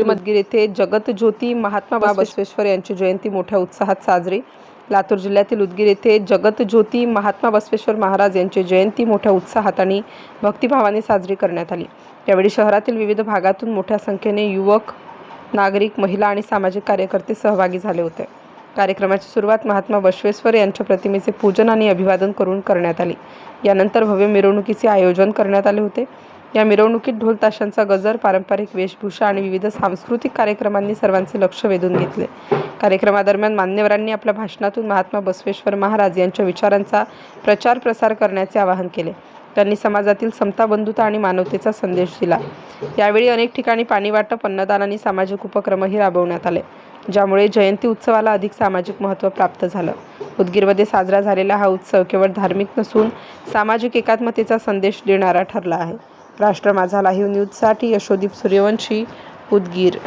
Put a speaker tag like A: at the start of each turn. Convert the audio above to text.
A: उदगीर येथे जगतज्योती महात्मा बसवेश्वर यांची जयंती मोठ्या उत्साहात साजरी। लातूर जिल्ह्यातील उदगीर येथे जगतज्योती महात्मा बसवेश्वर महाराज यांची जयंती मोठ्या उत्साहात आणि भक्तिभावाने साजरी करण्यात आली। यावेळी शहरातील विविध भागातून मोठ्या संख्येने युवक, नागरिक, महिला आणि सामाजिक कार्यकर्ते सहभागी झाले होते। कार्यक्रमाची सुरुवात महात्मा बसवेश्वर यांच्या प्रतिमेचे पूजन आणि अभिवादन करून करण्यात आली। यानंतर भव्य मिरवणुकीचे आयोजन करण्यात आले होते। या मिरवणुकीत ढोल ताशांचा गजर, पारंपरिक वेशभूषा आणि विविध सांस्कृतिक कार्यक्रमांनी सर्वांचे लक्ष वेधून घेतले। कार्यक्रमादरम्यान मान्यवरांनी आपल्या भाषणातून महात्मा बसवेश्वर महाराज यांच्या विचारांचा प्रचार प्रसार करण्याचे आवाहन केले। त्यांनी समाजातील समता, बंधुता आणि मानवतेचा संदेश दिला। यावेळी अनेक ठिकाणी पाणी वाटप, अन्नदान आणि सामाजिक उपक्रमही राबवण्यात आले, ज्यामुळे जयंती उत्सवाला अधिक सामाजिक महत्त्व प्राप्त झालं। उदगीरमध्ये साजरा झालेला हा उत्सव केवळ धार्मिक नसून सामाजिक एकात्मतेचा संदेश देणारा ठरला आहे। राष्ट्र माझा लाईव्ह न्यूजसाठी यशोदीप सूर्यवंशी, उदगीर।